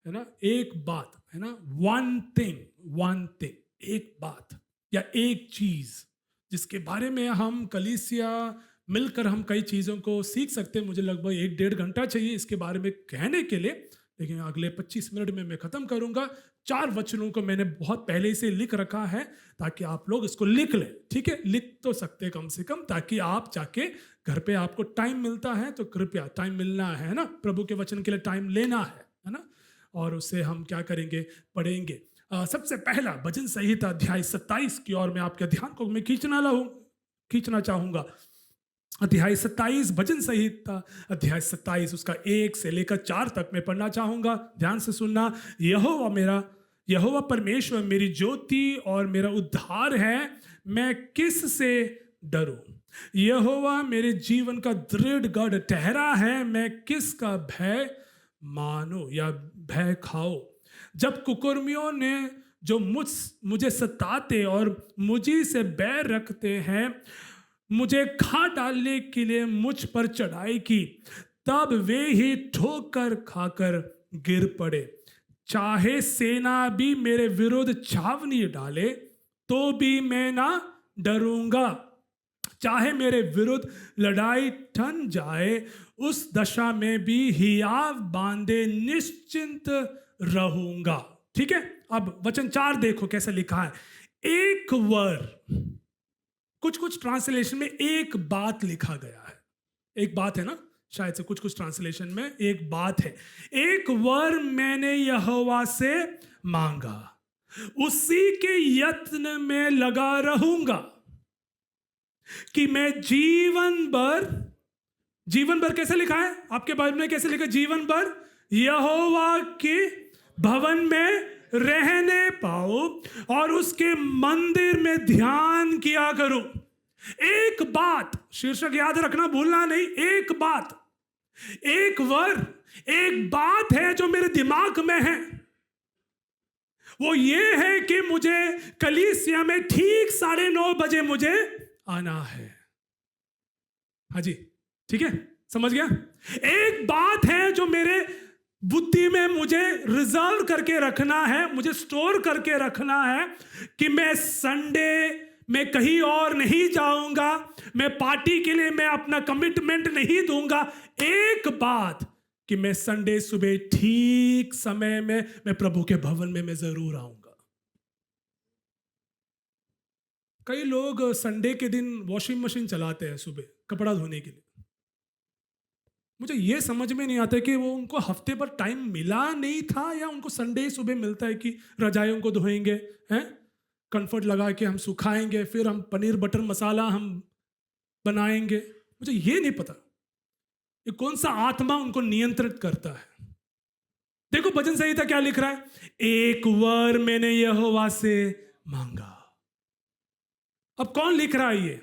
है ना, एक बात, है ना, वन थिंग, एक बात या एक चीज जिसके बारे में हम कलीसिया मिलकर हम कई चीज़ों को सीख सकते हैं। मुझे लगभग 1-1.5 घंटा चाहिए इसके बारे में कहने के लिए, लेकिन अगले 25 मिनट में मैं ख़त्म करूंगा। 4 वचनों को मैंने बहुत पहले से लिख रखा है ताकि आप लोग इसको लिख लें, ठीक है, लिख तो सकते कम से कम, ताकि आप जाके घर पे आपको टाइम मिलता है तो कृपया, टाइम मिलना है ना, प्रभु के वचन के लिए टाइम लेना है ना, और उससे हम क्या करेंगे, पढ़ेंगे। सबसे पहला भजन संहिता अध्याय 27 की ओर मैं आपके ध्यान को मैं खींचना चाहूंगा। अध्याय 27 भजन संहिता अध्याय 27 उसका 1 से लेकर 4 तक मैं पढ़ना चाहूंगा। ध्यान से सुनना। यहोवा परमेश्वर मेरी ज्योति और मेरा उद्धार है, मैं किस से डरूं। यहोवा मेरे जीवन का दृढ़ गढ़ ठहरा है, मैं किसका भय मानो या भय खाओ। जब कुकर्मियों ने जो मुझे सताते और मुझी से बैर रखते हैं मुझे खा डालने के लिए मुझ पर चढ़ाई की, तब वे ही ठोकर खाकर गिर पड़े। चाहे सेना भी मेरे विरुद्ध छावनी डाले तो भी मैं ना डरूंगा। चाहे मेरे विरुद्ध लड़ाई ठन जाए उस दशा में भी हियाव बांधे निश्चिंत रहूंगा। ठीक है, अब वचन 4 देखो कैसे लिखा है। एक वर, कुछ ट्रांसलेशन में एक बात लिखा गया है। एक बात है ना, शायद से कुछ ट्रांसलेशन में एक बात है। एक वर मैंने यहोवा से मांगा, उसी के यत्न में लगा रहूंगा कि मैं जीवन भर कैसे लिखा है आपके बाइबल में, कैसे लिखा? जीवन भर यहोवा के भवन में रहने पाओ और उसके मंदिर में ध्यान किया करो। एक बात, शीर्षक याद रखना भूलना नहीं। एक बात, एक वर, एक बात है जो मेरे दिमाग में है, वो ये है कि मुझे कलीसिया में ठीक 9:30 बजे मुझे आना है। हाँ जी, ठीक है, समझ गया। एक बात है जो मेरे बुद्धि में मुझे रिजर्व करके रखना है, मुझे स्टोर करके रखना है कि मैं संडे में कहीं और नहीं जाऊंगा, मैं पार्टी के लिए मैं अपना कमिटमेंट नहीं दूंगा। एक बात कि मैं संडे सुबह ठीक समय में मैं प्रभु के भवन में मैं जरूर आऊंगा। कई लोग संडे के दिन वॉशिंग मशीन चलाते हैं सुबह कपड़ा धोने के लिए। मुझे ये समझ में नहीं आता कि वो उनको हफ्ते भर टाइम मिला नहीं था या उनको संडे सुबह मिलता है कि रजाइयों को धोएंगे, हैं, कंफर्ट लगा के हम सुखाएंगे, फिर हम पनीर बटर मसाला हम बनाएंगे। मुझे ये नहीं पता ये कौन सा आत्मा उनको नियंत्रित करता है। देखो भजन संहिता क्या लिख रहा है। एक वर मैंने यहोवा से मांगा। अब कौन लिख रहा है? ये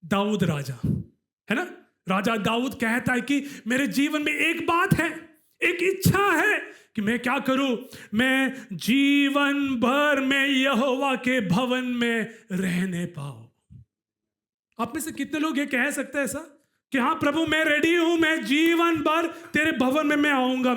दाऊद राजा है ना। राजा दाऊद कहता है कि मेरे जीवन में एक बात है, एक इच्छा है कि मैं क्या करूं, मैं जीवन भर में यहोवा के भवन में रहने पाऊं। आप में से कितने लोग ये कह सकते हैं ऐसा कि हाँ प्रभु मैं रेडी हूं, मैं जीवन भर तेरे भवन में मैं आऊंगा,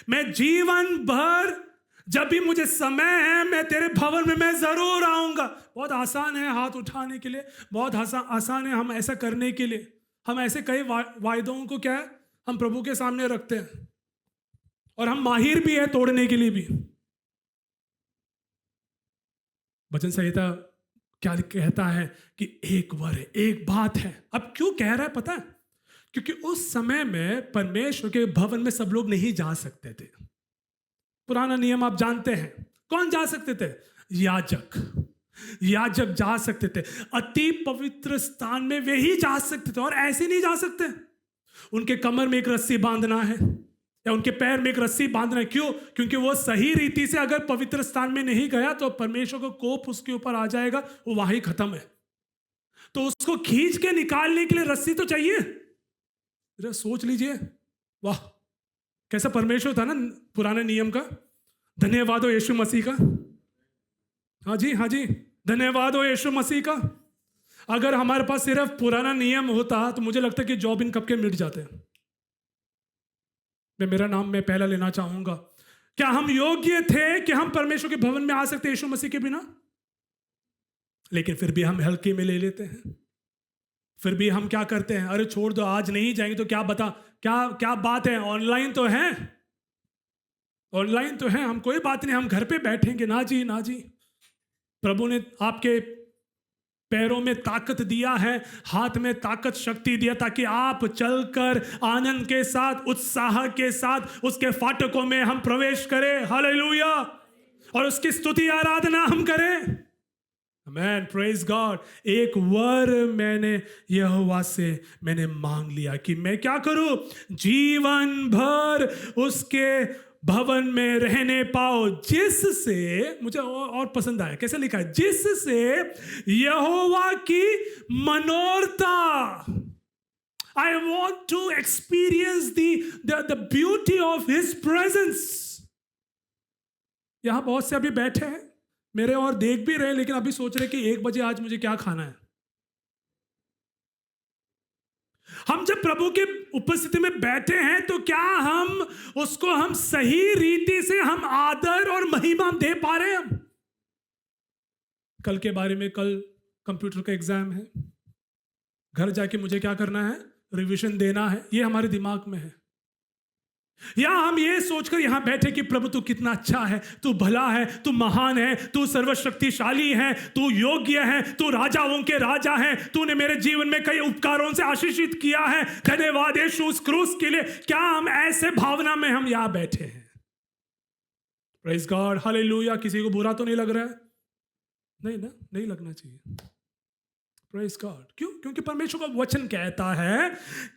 मैं जीवन भर जब भी मुझे समय है मैं तेरे भवन में मैं जरूर आऊंगा। बहुत आसान है हाथ उठाने के लिए, बहुत आसान है हम ऐसा करने के लिए। हम ऐसे कई वायदों को क्या है हम प्रभु के सामने रखते हैं और हम माहिर भी है तोड़ने के लिए भी। वचन संहिता क्या कहता है कि एक वर है, एक बात है। अब क्यों कह रहा है पता है? क्योंकि उस समय में परमेश्वर के भवन में सब लोग नहीं जा सकते थे। पुराना नियम आप जानते हैं, कौन जा सकते थे? याजक जा सकते थे। अति पवित्र स्थान में वे ही जा सकते थे और ऐसे नहीं जा सकते। उनके कमर में एक रस्सी बांधना है या उनके पैर में एक रस्सी बांधना है। क्यों? क्योंकि वो सही रीति से अगर पवित्र स्थान में नहीं गया तो परमेश्वर को कोप उसके ऊपर आ जाएगा, वो वहीं खत्म है। तो उसको खींच के निकालने के लिए रस्सी तो चाहिए। जरा सोच लीजिए, वाह कैसा परमेश्वर था ना पुराने नियम का। धन्यवाद हो यीशु मसीह का। हाँ जी, हाँ जी, धन्यवाद हो यीशु मसीह का। अगर हमारे पास सिर्फ पुराना नियम होता तो मुझे लगता है कि जॉब इन कब के मिट जाते हैं। मेरा नाम मैं पहला लेना चाहूंगा। क्या हम योग्य थे कि हम परमेश्वर के भवन में आ सकते यीशु मसीह के बिना? लेकिन फिर भी हम हल्के में ले लेते हैं। फिर भी हम क्या करते हैं, अरे छोड़ दो, आज नहीं जाएंगे तो क्या बता, क्या क्या बात है, ऑनलाइन तो है, ऑनलाइन तो है, हम कोई बात नहीं, हम घर पे बैठेंगे। ना जी, ना जी। प्रभु ने आपके पैरों में ताकत दिया है, हाथ में ताकत शक्ति दिया, ताकि आप चलकर आनंद के साथ, उत्साह के साथ उसके फाटकों में हम प्रवेश करें। हालेलुया। और उसकी स्तुति आराधना हम करें। आमेन, प्रेज गॉड। एक वर मैंने यहोवा से मैंने मांग लिया कि मैं क्या करूं, जीवन भर उसके भवन में रहने पाओ, जिससे, मुझे और पसंद आया कैसे लिखा है, जिससे यहोवा की मनोरथा, I want to experience the beauty of his presence. यहां बहुत से अभी बैठे हैं मेरे और देख भी रहे, लेकिन अभी सोच रहे कि 1 बजे आज मुझे क्या खाना है। हम जब प्रभु के उपस्थिति में बैठे हैं तो क्या हम सही रीति से हम आदर और महिमा दे पा रहे हैं? हम कल के बारे में, कल कंप्यूटर का एग्जाम है, घर जाके मुझे क्या करना है, रिवीजन देना है, ये हमारे दिमाग में है। या हम ये सोचकर यहां बैठे कि प्रभु तू कितना अच्छा है, तू भला है, तू महान है, तू सर्वशक्तिशाली है, तू योग्य है, तू राजाओं के राजा है, तूने मेरे जीवन में कई उपकारों से आशीषित किया है, धन्यवाद यीशु उस क्रूस के लिए। क्या हम ऐसे भावना में हम यहां बैठे हैं? Praise God, hallelujah. किसी को बुरा तो नहीं लग रहा है? नहीं ना, नहीं लगना चाहिए। Praise God. क्यों? क्योंकि परमेश्वर का वचन कहता है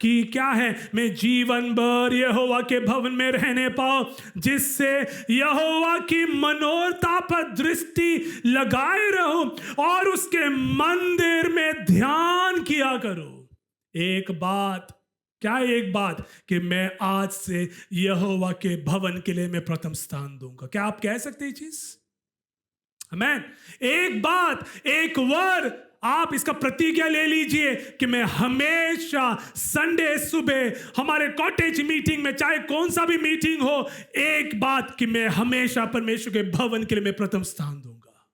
कि क्या है, मैं जीवन भर यहोवा के भवन में रहने पाऊं, जिससे यहोवा की मनोरथा पर दृष्टि लगाए रहूं और उसके मंदिर में ध्यान किया करूं। एक बात, क्या एक बात, कि मैं आज से यहोवा के भवन के लिए मैं प्रथम स्थान दूंगा। क्या आप कह सकते हैं ये चीज? आमेन। एक बात, एक वर, आप इसका प्रतिज्ञा ले लीजिए कि मैं हमेशा संडे सुबह हमारे कॉटेज मीटिंग में, चाहे कौन सा भी मीटिंग हो, एक बात कि मैं हमेशा परमेश्वर के भवन के लिए मैं प्रथम स्थान दूंगा।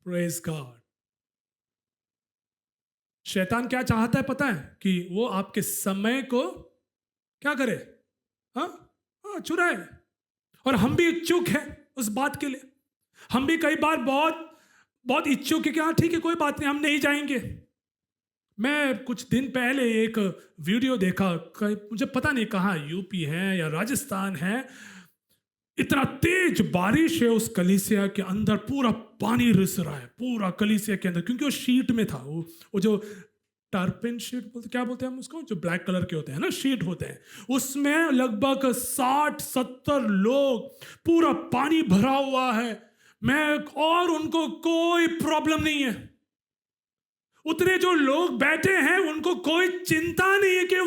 Praise God. शैतान क्या चाहता है पता है? कि वो आपके समय को क्या करे, चुराए। और हम भी इच्छुक हैं उस बात के लिए। हम भी कई बार बहुत बहुत इच्छुक है कि हाँ ठीक है, कोई बात नहीं, हम नहीं जाएंगे। मैं कुछ दिन पहले एक वीडियो देखा, मुझे पता नहीं कहाँ, यूपी है या राजस्थान है, इतना तेज बारिश है उस कलीसिया के अंदर, पूरा पानी रिस रहा है पूरा कलीसिया के अंदर, क्योंकि वो शीट में था, वो जो टारपिन शीट बोलते, क्या बोलते हैं हम उसको, जो ब्लैक कलर के होते हैं ना, शीट होते हैं, उसमें लगभग 60-70 लोग, पूरा पानी भरा हुआ है। और उनको कोई प्रॉब्लम नहीं है। उतने जो लोग बैठे हैं उनको कोई चिंता नहीं है कि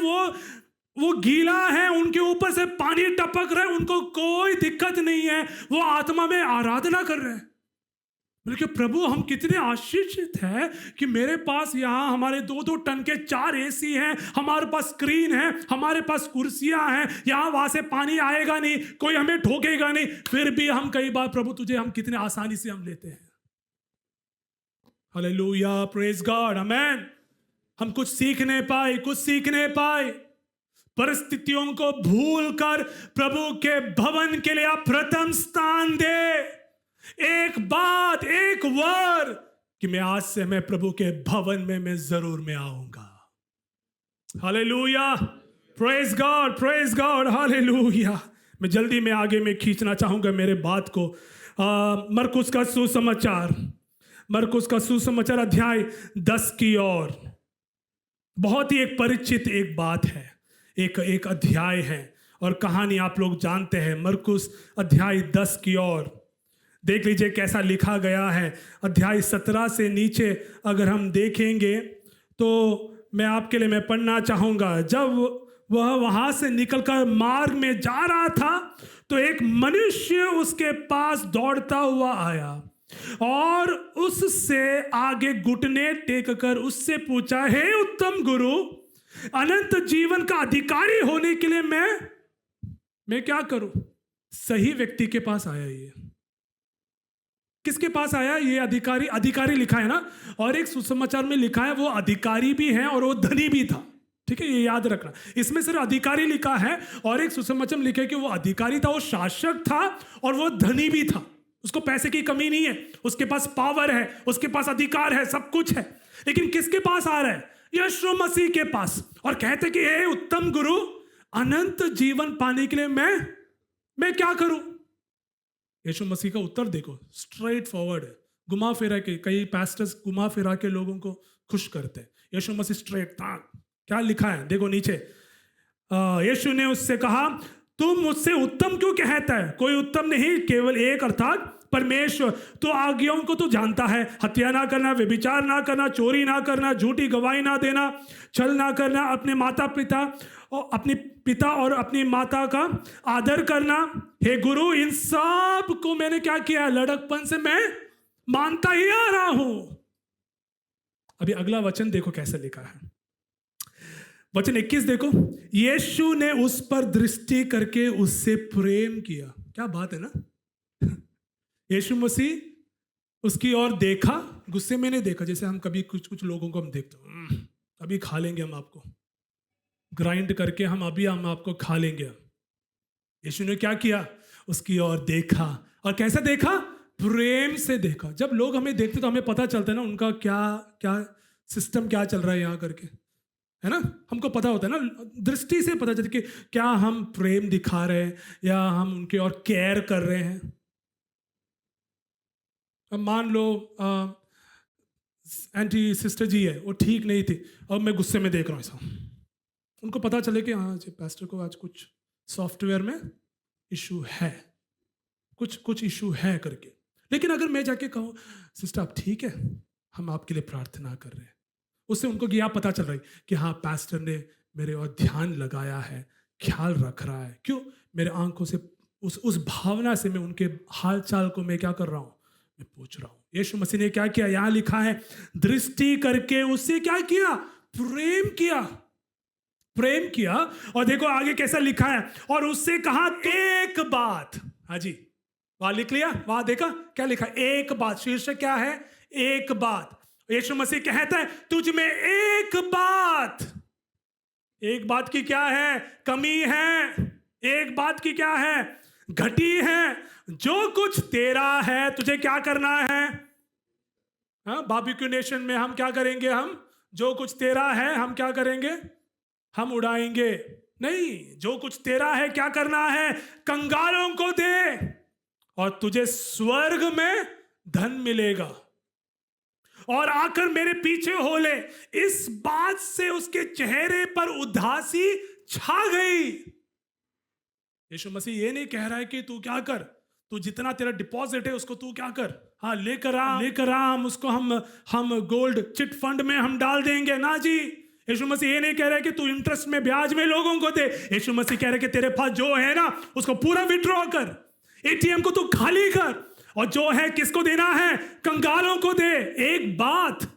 वो गीला है, उनके ऊपर से पानी टपक रहा है, उनको कोई दिक्कत नहीं है। वो आत्मा में आराधना कर रहे हैं। बल्कि प्रभु, हम कितने आशीषित हैं कि मेरे पास यहाँ हमारे 2-2 टन के 4 एसी हैं, हमारे पास स्क्रीन है, हमारे पास कुर्सियां हैं, यहाँ वहां से पानी आएगा नहीं, कोई हमें ठोकेगा नहीं। फिर भी हम कई बार, प्रभु तुझे हम कितने आसानी से हम लेते हैं। हालेलुया, प्रेज गॉड, आमेन। हम कुछ सीख नहीं पाए। परिस्थितियों को भूलकर प्रभु के भवन के लिए आप प्रथम स्थान दे। एक बात, एक वर, कि मैं आज से मैं प्रभु के भवन में मैं जरूर मैं आऊंगा। Hallelujah, praise God, hallelujah. मैं जल्दी में आगे में खींचना चाहूंगा मेरे बात को। मरकुस का सुसमाचार अध्याय 10 की ओर। बहुत ही एक परिचित एक बात है, एक अध्याय है और कहानी आप लोग जानते हैं। मरकुस अध्याय 10 की ओर देख लीजिए कैसा लिखा गया है। अध्याय 17 से नीचे अगर हम देखेंगे तो मैं आपके लिए मैं पढ़ना चाहूँगा। जब वह वहाँ से निकलकर मार्ग में जा रहा था तो एक मनुष्य उसके पास दौड़ता हुआ आया और उससे आगे घुटने टेक कर उससे पूछा, हे उत्तम गुरु, अनंत जीवन का अधिकारी होने के लिए मैं मैं क्या करूं? सही व्यक्ति के पास आया ये। किसके पास आया? ये अधिकारी। अधिकारी लिखा है ना, और एक सुसमाचार में लिखा है वो अधिकारी भी है और वो धनी भी था। ठीक है, ये याद रखना। इसमें सिर्फ अधिकारी लिखा है और एक सुसमाचार में लिखा है कि वो अधिकारी था, वो शासक था और वो धनी भी था। उसको पैसे की कमी नहीं है, उसके पास पावर है, उसके पास अधिकार है, सब कुछ है। लेकिन किसके पास आ रहा है? यीशु मसीह के पास। और कहते कि हे उत्तम गुरु, अनंत जीवन पाने के लिए मैं क्या करूं? यीशु मसीह का उत्तर देखो, स्ट्रेट फॉरवर्ड है। घुमा फिरा के, कई पास्टर्स घुमा फिरा के लोगों को खुश करते हैं। यीशु मसीह स्ट्रेट था। क्या लिखा है देखो नीचे। यीशु ने उससे कहा, तुम मुझसे उत्तम क्यों कहता है? कोई उत्तम नहीं, केवल एक, अर्थात परमेश्वर। तो आज्ञाओं को तो जानता है, हत्या ना करना, व्यभिचार ना करना, चोरी ना करना, झूठी गवाही ना देना, छल ना करना, अपने माता पिता और अपनी माता का आदर करना। हे गुरु, इन सब को मैंने क्या किया? लड़कपन से मैं मानता ही आ रहा हूं। अभी अगला वचन देखो कैसे लिखा है। वचन 21 देखो। यीशु ने उस पर दृष्टि करके उससे प्रेम किया। क्या बात है ना। यीशु मसीह उसकी ओर देखा, गुस्से में नहीं देखा। जैसे हम कभी कुछ लोगों को हम देखते हैं, अभी खा लेंगे हम आपको, ग्राइंड करके हम आपको खा लेंगे। यीशु ने क्या किया? उसकी ओर देखा। और कैसे देखा? प्रेम से देखा। जब लोग हमें देखते तो हमें पता चलता है ना उनका क्या सिस्टम क्या चल रहा है यहाँ करके, है ना। हमको पता होता है ना, दृष्टि से पता चलता है कि क्या हम प्रेम दिखा रहे हैं या हम उनके और केयर कर रहे हैं। अब मान लो एंटी सिस्टर जी है, वो ठीक नहीं थी और मैं गुस्से में देख रहा हूँ ऐसा, उनको पता चले कि हाँ जी पास्टर को आज कुछ सॉफ्टवेयर में इशू है, कुछ इशू है करके। लेकिन अगर मैं जाके कहूँ, सिस्टर आप ठीक है, हम आपके लिए प्रार्थना कर रहे हैं, उससे उनको यह पता चल रहा है कि हाँ पास्टर ने मेरे और ध्यान लगाया है, ख्याल रख रहा है। क्यों? मेरे आंखों से उस भावना से मैं उनके हाल चाल को मैं क्या कर रहा हूँ, मैं पूछ रहा हूँ। यीशु मसीह ने क्या किया? यहाँ लिखा है, दृष्टि करके उससे क्या किया? प्रेम किया। प्रेम किया। और देखो आगे कैसा लिखा है, और उससे कहा एक बात। हाँ जी, वहां लिख लिया, वहां देखा क्या लिखा? एक बात। शीर्षक क्या है? एक बात। यीशु मसीह कहता है तुझ में एक बात की क्या है? कमी है। एक बात की क्या है? घटी है। जो कुछ तेरा है तुझे क्या करना है? हाँ, बारबेक्यू नेशन में हम क्या करेंगे? हम जो कुछ तेरा है हम क्या करेंगे? हम उड़ाएंगे नहीं। जो कुछ तेरा है क्या करना है? कंगालों को दे और तुझे स्वर्ग में धन मिलेगा। और आकर मेरे पीछे हो ले। इस बात से उसके चेहरे पर उदासी छा गई। यीशु मसीह ये नहीं कह रहा है कि तू क्या कर, तू जितना तेरा डिपॉजिट है उसको तू क्या कर, हाँ लेकर आ, हम उसको हम गोल्ड चिट फंड में हम डाल देंगे ना जी। यीशु मसीह ये नहीं कह रहा है कि तू इंटरेस्ट में ब्याज में लोगों को दे। यीशु मसीह कह रहा है कि तेरे पास जो है ना उसको पूरा विड्रॉ कर, एटीएम को तू खाली कर, और जो है किसको देना है? कंगालों को दे। एक बात।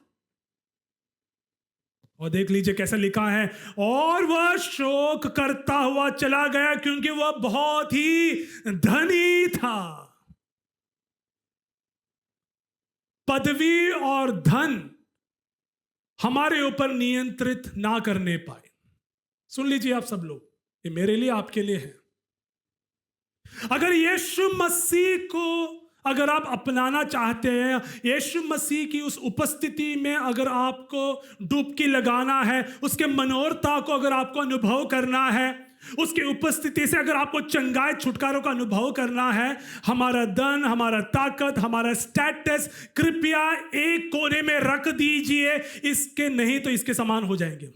और देख लीजिए कैसा लिखा है, और वह शोक करता हुआ चला गया क्योंकि वह बहुत ही धनी था। पदवी और धन हमारे ऊपर नियंत्रित ना करने पाए। सुन लीजिए आप सब लोग, ये मेरे लिए आपके लिए है। अगर यीशु मसीह को अगर आप अपनाना चाहते हैं, यीशु मसीह की उस उपस्थिति में अगर आपको डुबकी लगाना है, उसके मनोरता को अगर आपको अनुभव करना है, उसकी उपस्थिति से अगर आपको चंगाई छुटकारों का अनुभव करना है, हमारा धन, हमारा ताकत, हमारा स्टेटस कृपया एक कोने में रख दीजिए। इसके नहीं तो इसके समान हो जाएंगे।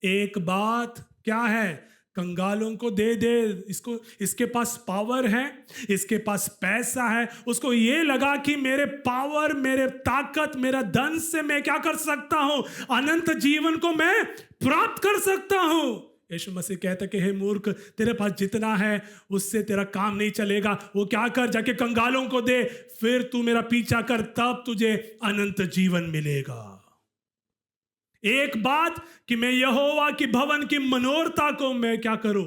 एक बात क्या है? कंगालों को दे दे। इसको, इसके पास पावर है, इसके पास पैसा है, उसको ये लगा कि मेरे पावर, मेरे ताकत, मेरा धन से मैं क्या कर सकता हूं? अनंत जीवन को मैं प्राप्त कर सकता हूं। यीशु मसीह कहता कि हे मूर्ख, तेरे पास जितना है उससे तेरा काम नहीं चलेगा। वो क्या कर, जाके कंगालों को दे, फिर तू मेरा पीछा कर, तब तुझे अनंत जीवन मिलेगा। एक बात कि मैं यहोवा की भवन की मनोरता को मैं क्या करूं?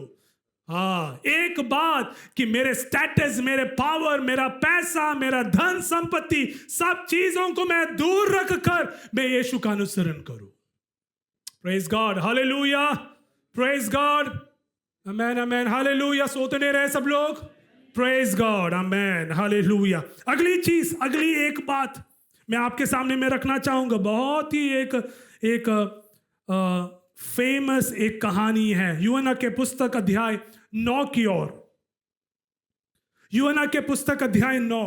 हाँ, एक बात कि मेरे स्टेटस, मेरे पावर, मेरा पैसा, मेरा धन संपत्ति, सब चीजों को मैं दूर रखकर मैं यीशु का अनुसरण करूं। Praise God, hallelujah, praise God, amen amen, hallelujah. सोते नहीं रहे सब लोग, प्रेज गॉड, आमेन, हालेलुया। अगली चीज, अगली एक बात मैं आपके सामने में रखना चाहूंगा। बहुत ही एक फेमस एक कहानी है, यूहन्ना के पुस्तक अध्याय 9 की ओर। यूहन्ना के पुस्तक अध्याय 9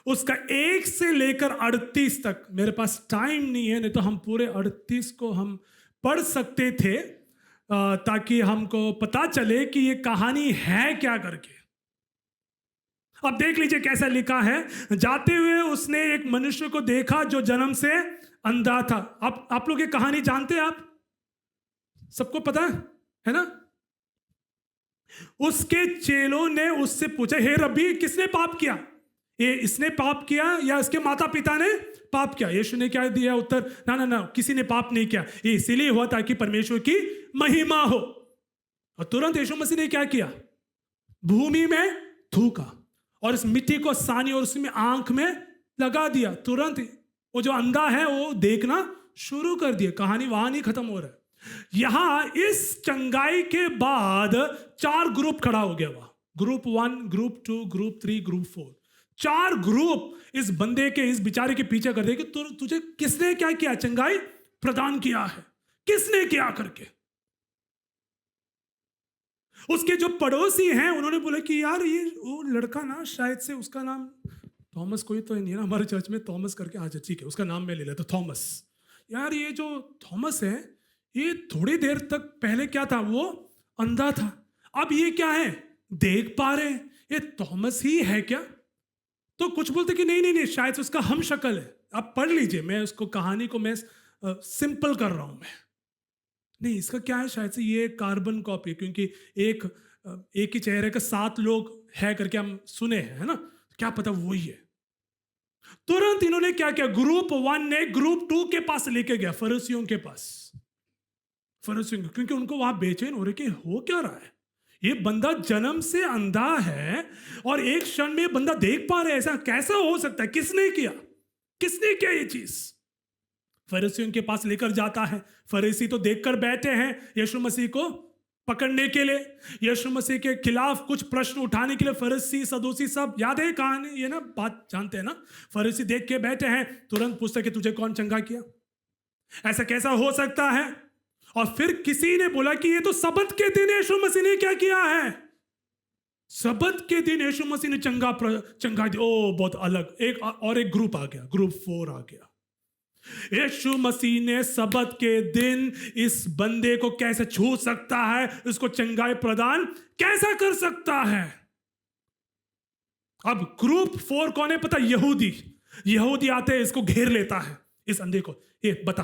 उसका 1 से लेकर 38 तक। मेरे पास टाइम नहीं है, नहीं तो हम पूरे 38 को हम पढ़ सकते थे, ताकि हमको पता चले कि ये कहानी है क्या करके। अब देख लीजिए कैसा लिखा है। जाते हुए उसने एक मनुष्य को देखा जो जन्म से अंधा था। आप लोग ये कहानी जानते हैं? आप सबको पता है ना? उसके चेलों ने उससे पूछा, हे रब्बी, किसने पाप किया? ये इसने पाप किया या इसके माता पिता ने पाप किया? यीशु ने क्या दिया उत्तर? ना ना ना, किसी ने पाप नहीं किया, ये इसीलिए हुआ ताकि परमेश्वर की महिमा हो। और तुरंत यीशु मसीह ने क्या किया? भूमि में थूका और इस मिट्टी को सानी और उसमें आंख में लगा दिया। तुरंत वो जो अंधा है वो देखना शुरू कर दिया। कहानी वहां नहीं खत्म हो रहा है। यहां इस चंगाई के बाद 4 ग्रुप खड़ा हो गया। वहां group 1, group 2, group 3, group 4, 4 group इस बंदे के, इस बेचारे के पीछे कर दे कि तुझे किसने क्या किया, चंगाई प्रदान किया है, किसने किया करके। उसके जो पड़ोसी हैं उन्होंने बोला कि यार ये वो लड़का ना, शायद से उसका नाम थॉमस कोई तो नहीं है ना हमारे चर्च में, थॉमस करके। अच्छा ठीक है, उसका नाम मैं ले लेता, थॉमस। यार ये जो थॉमस है, ये थोड़ी देर तक पहले क्या था? वो अंधा था, अब ये क्या है? देख पा रहे हैं। ये थॉमस ही है क्या? तो कुछ बोलते कि नहीं नहीं नहीं, शायद उसका हम शक्ल है। आप पढ़ लीजिए, मैं उसको कहानी को मैं सिंपल कर रहा हूं मैं। नहीं, इसका क्या है? शायद से ये कार्बन कॉपी, क्योंकि एक ही चेहरे के 7 लोग है करके हम सुने हैं, है ना? क्या पता वही है। तुरंत इन्होंने क्या किया? ग्रुप 1 ने ग्रुप 2 के पास लेके गया, फरीसियों के पास। फरीसियों, क्योंकि उनको वहां बेचैन हो रहे कि हो क्या रहा है। ये बंदा जन्म से अंधा है और एक क्षण में बंदा देख पा रहा है, ऐसा कैसा हो सकता है? किसने किया? किसने किया ये चीज? फरीसियों के पास लेकर जाता है। फरीसी तो देखकर बैठे हैं यीशु मसीह को पकड़ने के लिए, यीशु मसीह के खिलाफ कुछ प्रश्न उठाने के लिए। फरीसी सदूसी सब याद है कहानी, ये ना बात जानते हैं ना? फरीसी देख के बैठे हैं, तुरंत पूछते कि तुझे कौन चंगा किया? ऐसा कैसा हो सकता है? और फिर किसी ने बोला कि ये तो सबत के दिन यीशु मसीह ने क्या किया है? सबत के दिन यीशु मसीह ने चंगा दिया। ओ बहुत अलग। एक ग्रुप आ गया, ग्रुप 4 आ गया। यीशु मसीह ने सबत के दिन इस बंदे को कैसे छू सकता है? इसको चंगाई प्रदान कैसा कर सकता है? अब ग्रुप 4 कौन है पता? यहूदी आते हैं, इसको घेर लेता है इस अंधे को। ये बता,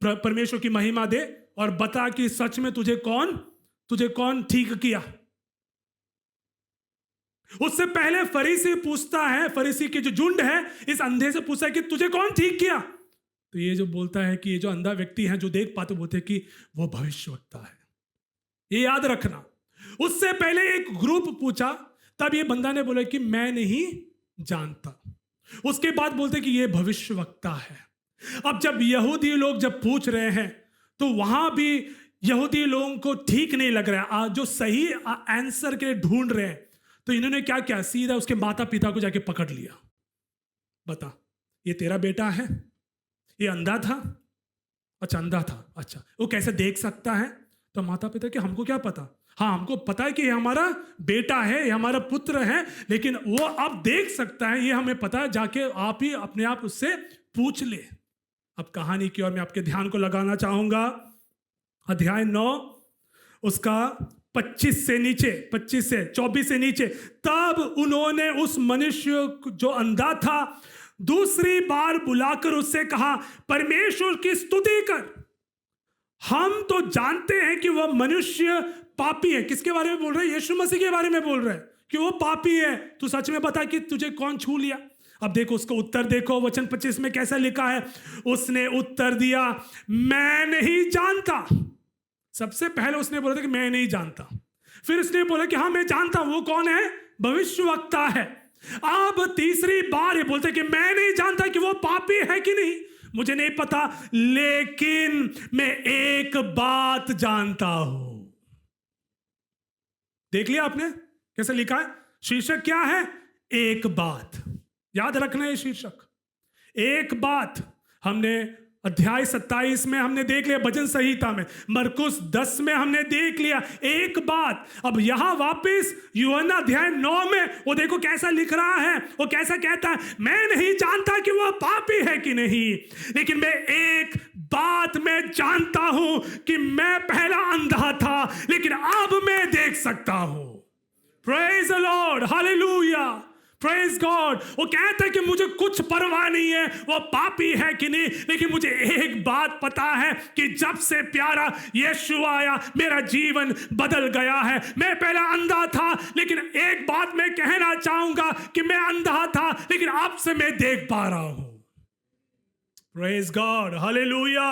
परमेश्वर की महिमा दे और बता कि सच में तुझे कौन ठीक किया। उससे पहले फरीसी पूछता है, फरीसी की जो झुंड है इस अंधे से पूछता है कि तुझे कौन ठीक किया? तो ये जो बोलता है कि ये जो अंधा व्यक्ति है जो देख पाते, बोलते हैं कि वो भविष्यवक्ता है। ये याद रखना। उससे पहले एक ग्रुप पूछा, तब ये बंदा ने बोला कि मैं नहीं जानता। उसके बाद बोलते कि ये भविष्यवक्ता है। अब जब यहूदी लोग जब पूछ रहे हैं तो वहां भी यहूदी लोगों को ठीक नहीं लग रहा है, जो सही आंसर के लिए ढूंढ रहे हैं। तो इन्होंने क्या किया? सीधा उसके माता पिता को जाके पकड़ लिया। बता, ये तेरा बेटा है? ये अंधा था? अच्छा अंधा था, अच्छा वो कैसे देख सकता है? तो माता पिता कि हमको क्या पता, हाँ हमको पता है कि ये हमारा बेटा है, ये हमारा पुत्र है, लेकिन वो अब देख सकता है ये हमें पता है, जाके आप ही अपने आप उससे पूछ ले। अब कहानी की ओर मैं आपके ध्यान को लगाना चाहूंगा। अध्याय 9 उसका 25 से 24 से नीचे। तब उन्होंने उस मनुष्य जो अंधा था दूसरी बार बुलाकर उससे कहा, परमेश्वर की स्तुति कर, हम तो जानते हैं कि वह मनुष्य पापी है। किसके बारे में बोल रहे हैं? यीशु मसीह के बारे में बोल रहे हैं कि वो पापी है। तू सच में बता कि तुझे कौन छू लिया? अब देखो उसका उत्तर, देखो वचन 25 में कैसा लिखा है। उसने उत्तर दिया, मैं नहीं जानता। सबसे पहले उसने बोला था कि मैं नहीं जानता। फिर उसने बोला कि हाँ मैं जानता हूं वो कौन है, भविष्यवक्ता है। अब तीसरी बार ये बोलते कि मैं नहीं जानता कि वो पापी है कि नहीं, मुझे नहीं पता, लेकिन मैं एक बात जानता हूं। देख लिया आपने कैसे लिखा है? शीर्षक क्या है? एक बात। याद रखना है शीर्षक, एक बात। हमने अध्याय 27 में हमने देख लिया, भजन संहिता में, मरकुस 10 में हमने देख लिया एक बात। अब यहां वापस यूहन्ना अध्याय 9 में वो देखो कैसा लिख रहा है, वो कैसा कहता है, मैं नहीं जानता कि वो पापी है कि नहीं, लेकिन मैं एक बात मैं जानता हूं कि मैं पहला अंधा था लेकिन अब मैं देख सकता हूं। Praise the Lord, hallelujah, praise God. वो कहता है कि मुझे कुछ परवाह नहीं है वो पापी है कि नहीं, लेकिन मुझे एक बात पता है कि जब से प्यारा यीशु आया मेरा जीवन बदल गया है। मैं पहला अंधा था, लेकिन एक बात मैं कहना चाहूंगा कि मैं अंधा था लेकिन अब से मैं देख पा रहा हूं। Praise God, hallelujah,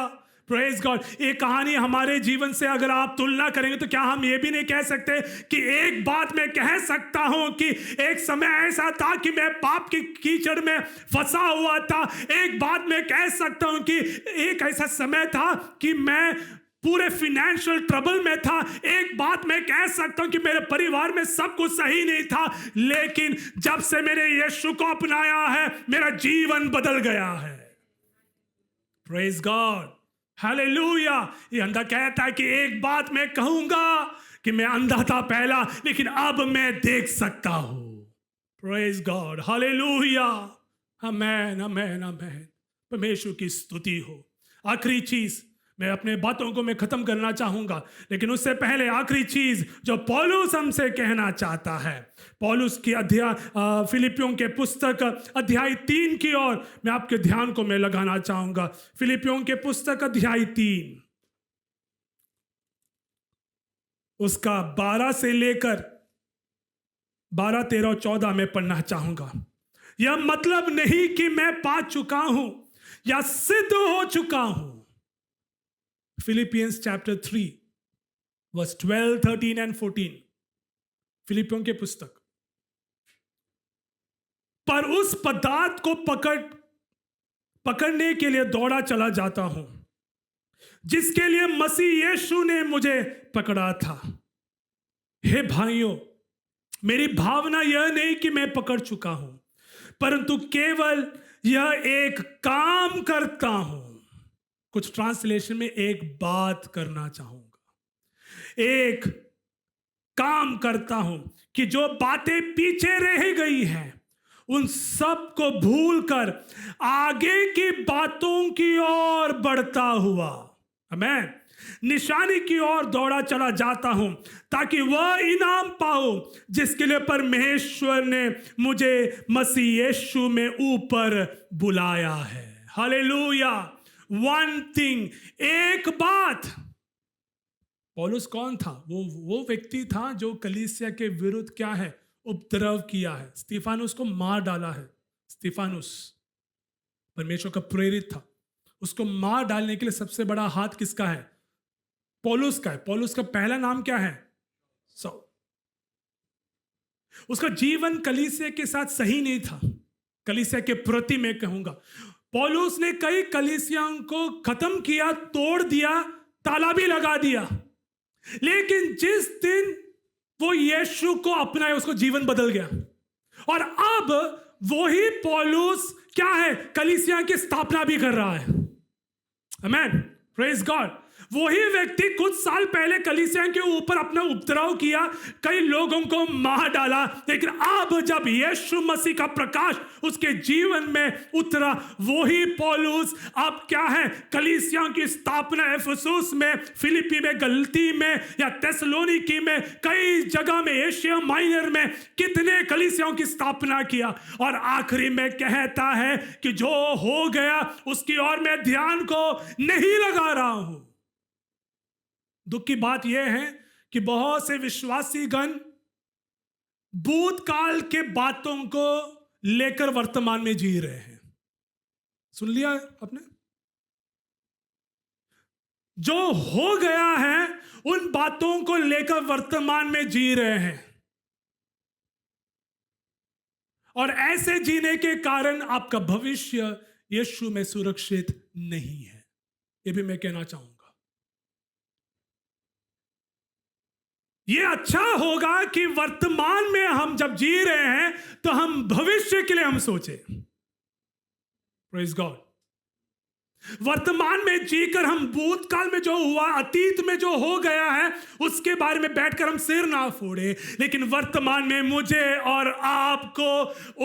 praise God. ये कहानी हमारे जीवन से अगर आप तुलना करेंगे तो क्या हम ये भी नहीं कह सकते कि एक बात मैं कह सकता हूं कि एक समय ऐसा था कि मैं पाप की कीचड़ में फंसा हुआ था। एक बात मैं कह सकता हूं कि एक ऐसा समय था कि मैं पूरे फिनेंशियल ट्रबल में था। एक बात मैं कह सकता हूं कि मेरे परिवार में सब कुछ सही नहीं था, लेकिन जब से मैंने यीशु को अपनाया है मेरा जीवन बदल गया है। Praise God, hallelujah. ये अंधा कहता है कि एक बात मैं कहूंगा कि मैं अंधा था पहला लेकिन अब मैं देख सकता हूं। प्रेज गॉड, हालेलुया, आमेन, आमेन, आमेन। परमेश्वर की स्तुति हो। आखिरी चीज मैं अपने बातों को मैं खत्म करना चाहूंगा, लेकिन उससे पहले आखिरी चीज जो पौलुस हमसे कहना चाहता है, पौलुस की अध्याय फिलिपियों के पुस्तक अध्याय 3 की ओर मैं आपके ध्यान को मैं लगाना चाहूंगा। फिलिपियों के पुस्तक अध्याय 3 उसका 12 से लेकर 12, 13 और 14 में पढ़ना चाहूंगा। यह मतलब नहीं कि मैं पा चुका हूं या सिद्ध हो चुका हूं। फिलिपियंस चैप्टर 3 वर्स 12, 13 एंड 14, फिलिपियों के पुस्तक। पर उस पदार्थ को पकड़ने के लिए दौड़ा चला जाता हूं जिसके लिए मसीह यीशु ने मुझे पकड़ा था। हे भाइयों, मेरी भावना यह नहीं कि मैं पकड़ चुका हूं, परंतु केवल यह एक काम करता हूं। कुछ ट्रांसलेशन में एक बात करना चाहूंगा। एक काम करता हूं कि जो बातें पीछे रह गई हैं उन सब को भूलकर आगे की बातों की ओर बढ़ता हुआ आमेन निशानी की ओर दौड़ा चला जाता हूं ताकि वह इनाम पाऊं जिसके लिए परमेश्वर ने मुझे मसीह यीशु में ऊपर बुलाया है। हालेलुया। वन थिंग, एक बात। पौलुस कौन था? वो व्यक्ति था जो कलीसिया के विरुद्ध क्या है? उपद्रव किया है। स्तिफानुस को मार डाला है। स्तिफानुस परमेश्वर का प्रेरित था, उसको मार डालने के लिए सबसे बड़ा हाथ किसका है? पौलुस का है। पौलुस का पहला नाम क्या है? सौल। उसका जीवन कलीसिया के साथ सही नहीं था। कलीसिया के प्रति मैं कहूंगा पौलुस ने कई कलीसियाओं को खत्म किया, तोड़ दिया, ताला भी लगा दिया, लेकिन जिस दिन वो यीशु को अपनाया उसको जीवन बदल गया। और अब वही पौलुस क्या है? कलीसिया की स्थापना भी कर रहा है। आमेन, प्रेज गॉड। वही व्यक्ति कुछ साल पहले कलीसिया के ऊपर अपना उपद्रव किया, कई लोगों को मार डाला, लेकिन अब जब यीशु मसीह का प्रकाश उसके जीवन में उतरा, वही पौलुस अब क्या है? कलीसिया की स्थापना इफिसुस में, फिलिपी में, गलती में या थिस्सलुनीकी में, कई जगह में, एशिया माइनर में कितने कलीसियाओं की स्थापना किया। और आखिरी में कहता है कि जो हो गया उसकी ओर मैं ध्यान को नहीं लगा रहा हूं। दुख की बात यह है कि बहुत से विश्वासी गण भूतकाल के बातों को लेकर वर्तमान में जी रहे हैं। सुन लिया आपने? जो हो गया है उन बातों को लेकर वर्तमान में जी रहे हैं, और ऐसे जीने के कारण आपका भविष्य यीशु में सुरक्षित नहीं है। ये भी मैं कहना चाहूंगा। ये अच्छा होगा कि वर्तमान में हम जब जी रहे हैं तो हम भविष्य के लिए हम सोचें। Praise God. वर्तमान में जीकर हम भूतकाल में जो हुआ, अतीत में जो हो गया है, उसके बारे में बैठकर हम सिर ना फोड़े, लेकिन वर्तमान में मुझे और आपको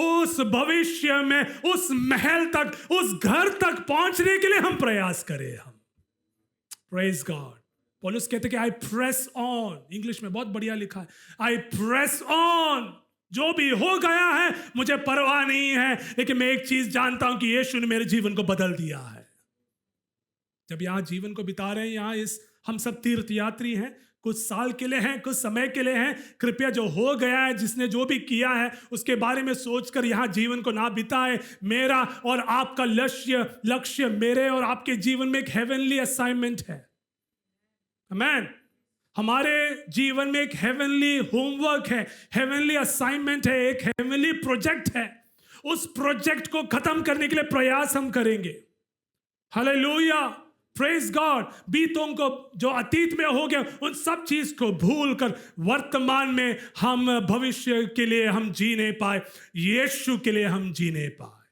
उस भविष्य में, उस महल तक, उस घर तक पहुंचने के लिए हम प्रयास करें। हम प्रेज गॉड। पौलुस कहते कि आई प्रेस ऑन, इंग्लिश में बहुत बढ़िया लिखा है, आई प्रेस ऑन। जो भी हो गया है मुझे परवाह नहीं है, लेकिन मैं एक चीज जानता हूं कि यीशु ने मेरे जीवन को बदल दिया है। जब यहाँ जीवन को बिता रहे हैं, यहाँ इस हम सब तीर्थ यात्री हैं, कुछ साल के लिए हैं, कुछ समय के लिए हैं। कृपया जो हो गया है, जिसने जो भी किया है, उसके बारे में सोचकर यहाँ जीवन को ना बिताए। मेरा और आपका लक्ष्य मेरे और आपके जीवन में एक हेवनली असाइनमेंट है। आमीन। हमारे जीवन में एक हेवनली होमवर्क है, हेवनली असाइनमेंट है, एक हेवनली प्रोजेक्ट है। उस प्रोजेक्ट को खत्म करने के लिए प्रयास हम करेंगे। Hallelujah, praise God. बीतों को जो अतीत में हो गया, उन सब चीज को भूलकर वर्तमान में हम भविष्य के लिए हम जी नहीं पाए, यीशु के लिए हम जी नहीं पाए।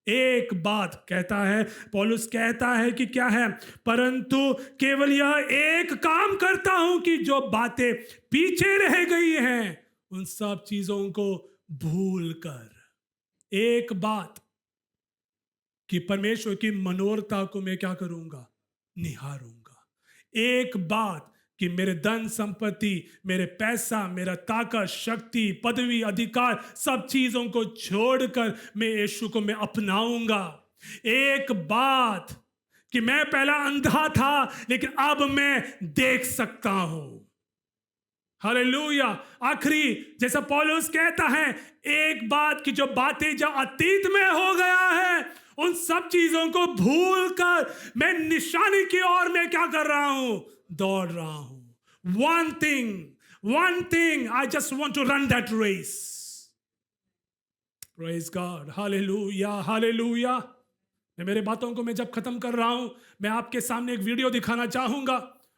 एक बात कहता है पौलुस, कहता है कि क्या है, परंतु केवल यह एक काम करता हूं कि जो बातें पीछे रह गई हैं उन सब चीजों को भूलकर, एक बात कि परमेश्वर की मनोरथा को मैं क्या करूंगा, निहारूंगा। एक बात कि मेरे धन संपत्ति, मेरे पैसा, मेरा ताकत, शक्ति, पदवी, अधिकार, सब चीजों को छोड़कर मैं यीशु को मैं अपनाऊंगा। एक बात कि मैं पहला अंधा था लेकिन अब मैं देख सकता हूं। हालेलुया। आखिरी जैसा पौलुस कहता है, एक बात की जो बातें जो अतीत में हो गया है उन सब चीजों को भूलकर मैं निशानी की ओर मैं क्या कर रहा हूं, दौड़ रहा हूं। One thing I just want to run that race. Praise God. Hallelujah, hallelujah. मेरे बातों को मैं जब खत्म कर रहा हूं, मैं आपके सामने एक वीडियो दिखाना चाहूंगा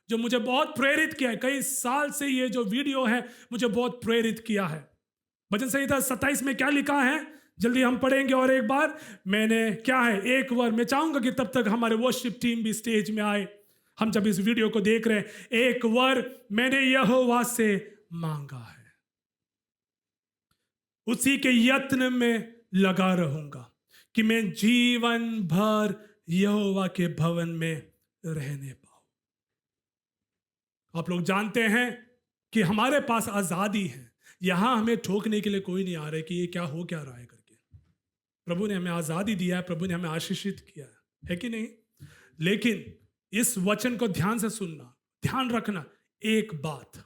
जो मुझे बहुत प्रेरित किया है। कई साल से ये जो वीडियो है मुझे बहुत प्रेरित किया है। भजन संहिता 27 में क्या लिखा है, जल्दी हम पढ़ेंगे और एक बार। मैंने क्या है, एक बार मैं चाहूंगा कि तब तक हमारे वर्शिप टीम भी स्टेज में आए। हम जब इस वीडियो को देख रहे हैं, एक वर मैंने यहोवा से मांगा है, उसी के यत्न में लगा रहूंगा कि मैं जीवन भर यहोवा के भवन में रहने पाऊं। आप लोग जानते हैं कि हमारे पास आजादी है, यहां हमें ठोकने के लिए कोई नहीं आ रहा है कि ये क्या हो क्या रहा है करके। प्रभु ने हमें आजादी दिया है, प्रभु ने हमें आशीषित किया है कि नहीं? लेकिन इस वचन को ध्यान से सुनना, ध्यान रखना एक बात,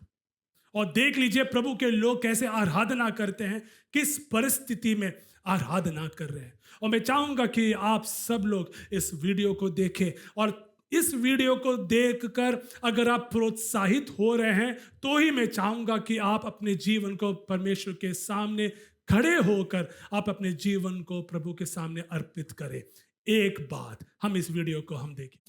और देख लीजिए प्रभु के लोग कैसे आराधना करते हैं, किस परिस्थिति में आराधना कर रहे हैं। और मैं चाहूंगा कि आप सब लोग इस वीडियो को देखें, और इस वीडियो को देखकर अगर आप प्रोत्साहित हो रहे हैं तो ही मैं चाहूंगा कि आप अपने जीवन को परमेश्वर के सामने खड़े होकर आप अपने जीवन को प्रभु के सामने अर्पित करें। एक बात हम इस वीडियो को हम देखें।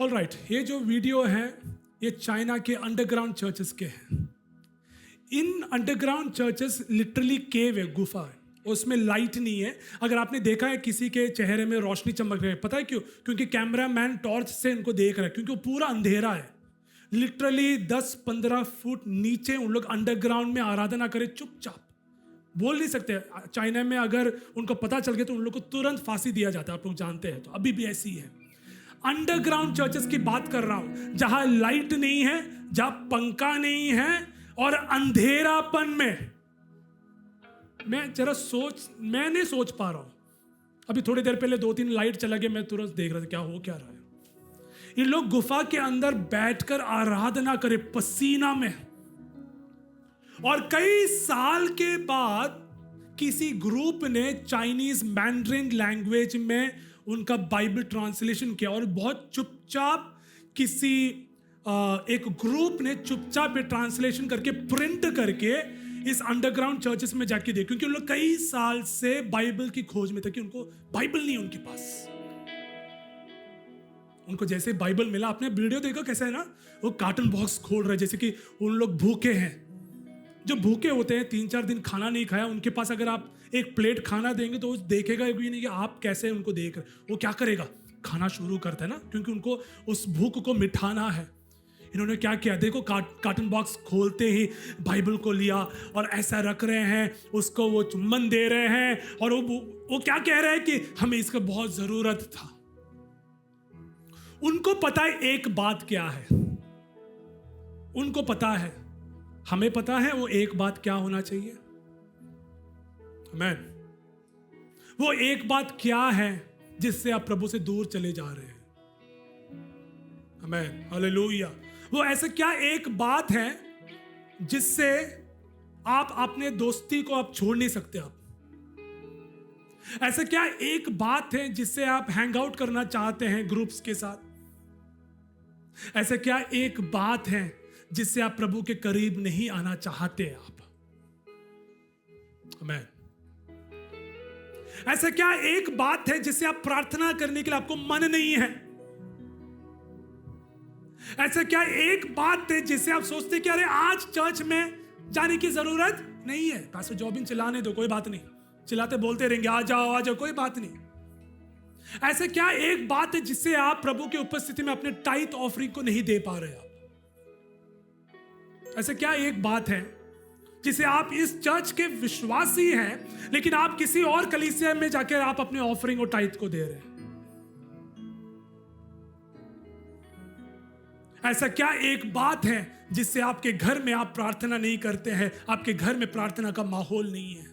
ऑलराइट, ये जो वीडियो है ये चाइना के अंडरग्राउंड चर्चेस के हैं। इन अंडरग्राउंड चर्चेस लिटरली केव है, गुफा है, उसमें लाइट नहीं है। अगर आपने देखा है किसी के चेहरे में रोशनी चमक रही है, पता है क्यों? क्योंकि कैमरामैन टॉर्च से उनको देख रहा है, क्योंकि वो पूरा अंधेरा है। लिटरली 10-15 फुट नीचे उन लोग अंडरग्राउंड में आराधना करे चुपचाप, बोल नहीं सकते। चाइना में अगर उनको पता चल गया तो उन लोग को तुरंत फांसी दिया जाता है, आप लोग जानते हैं। तो अभी भी ऐसी है। अंडरग्राउंड चर्चेस की बात कर रहा हूं, जहां लाइट नहीं है, जहां पंखा नहीं है और अंधेरापन में। मैं नहीं सोच पा रहा हूं। अभी थोड़ी देर पहले 2-3 लाइट चला गया, मैं तुरंत देख रहा था क्या हो क्या रहा है। ये लोग गुफा के अंदर बैठकर आराधना करे पसीना में, और कई साल के बाद किसी ग्रुप ने चाइनीज मैंड्रिन लैंग्वेज में उनका बाइबल ट्रांसलेशन किया, और बहुत चुपचाप किसी एक ग्रुप ने चुपचाप ये ट्रांसलेशन करके प्रिंट करके इस अंडरग्राउंड चर्चेस में जाके दे, क्योंकि उन लोग कई साल से बाइबल की खोज में थे कि उनको बाइबल नहीं है उनके पास। उनको जैसे बाइबल मिला, आपने वीडियो देखा कैसा है ना, वो कार्टन बॉक्स खोल रहे जैसे कि उन लोग भूखे हैं। जो भूखे होते हैं, 3-4 दिन खाना नहीं खाया, उनके पास अगर आप एक प्लेट खाना देंगे तो वो देखेगा भी नहीं कि आप कैसे उनको देख रहे, वो क्या करेगा, खाना शुरू करता है ना, क्योंकि उनको उस भूख को मिटाना है। इन्होंने क्या किया, देखो कार्टन बॉक्स खोलते ही बाइबल को लिया और ऐसा रख रहे हैं, उसको वो चुम्बन दे रहे हैं, और वो क्या कह रहे हैं कि हमें इसका बहुत जरूरत था। उनको पता है एक बात क्या है, उनको पता है, हमें पता है वो एक बात क्या होना चाहिए। आमीन। वो एक बात क्या है जिससे आप प्रभु से दूर चले जा रहे हैं। आमीन, हालेलुया। वो ऐसा क्या एक बात है जिससे आप अपने दोस्ती को आप छोड़ नहीं सकते। आप ऐसा क्या एक बात है जिससे आप हैंग आउट करना चाहते हैं ग्रुप्स के साथ। ऐसा क्या एक बात है जिससे आप प्रभु के करीब नहीं आना चाहते आप। आमीन। ऐसा क्या एक बात है जिससे आप प्रार्थना करने के लिए आपको मन नहीं है। ऐसा क्या एक बात है जिससे आप सोचते कि अरे आज चर्च में जाने की जरूरत नहीं है, पास्टर जॉबिन चिल्लाने दो, कोई बात नहीं, चिल्लाते बोलते रहेंगे, आ जाओ कोई बात नहीं। ऐसा क्या एक बात है जिससे आप प्रभु की उपस्थिति में अपने टाइट ऑफरिंग को नहीं दे पा रहे आप। ऐसा क्या एक बात है जिसे आप इस चर्च के विश्वासी हैं लेकिन आप किसी और कलीसिया में जाकर आप अपने ऑफरिंग और टाइट को दे रहे हैं। ऐसा क्या एक बात है जिससे आपके घर में आप प्रार्थना नहीं करते हैं, आपके घर में प्रार्थना का माहौल नहीं है।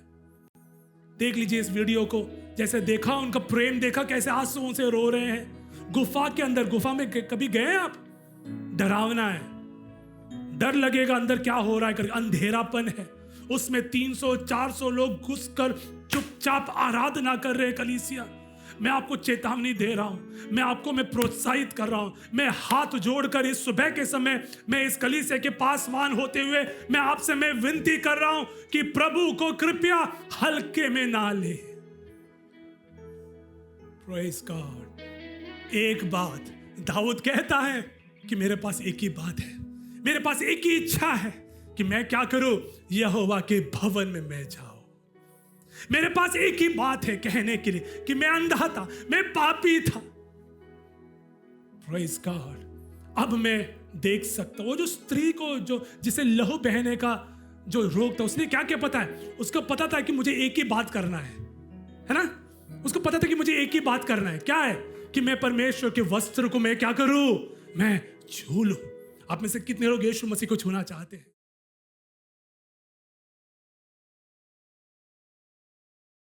देख लीजिए इस वीडियो को, जैसे देखा उनका प्रेम देखा, कैसे आंसुओं से रो रहे हैं गुफा के अंदर। गुफा में कभी गए आप? डरावना है, डर लगेगा अंदर क्या हो रहा है करके। अंधेरापन है, उसमें 300-400 लोग घुसकर चुपचाप आराधना कर रहे हैं कलीसिया। मैं आपको चेतावनी दे रहा हूं, मैं प्रोत्साहित कर रहा हूं, मैं हाथ जोड़कर इस सुबह के समय मैं इस कलीसिया के पासवान होते हुए मैं आपसे मैं विनती कर रहा हूं कि प्रभु को कृपया हल्के में ना ले। Praise God. एक बात दाऊद कहता है कि मेरे पास एक ही बात है, मेरे पास एक ही इच्छा है कि मैं क्या करूं, यहोवा के भवन में मैं जाऊं। मेरे पास एक ही बात है कहने के लिए कि मैं अंधा था, मैं पापी था। Praise God. अब मैं देख सकता हूं। वो जो स्त्री को जो जिसे लहू बहने का जो रोग था, उसने क्या क्या पता है, उसको पता था कि मुझे एक ही बात करना है ना। उसको पता था कि मुझे एक ही बात करना है, क्या है कि मैं परमेश्वर के वस्त्र को मैं क्या करूं, मैं छू लूं। आप में से कितने लोग यीशु मसीह को छूना चाहते हैं?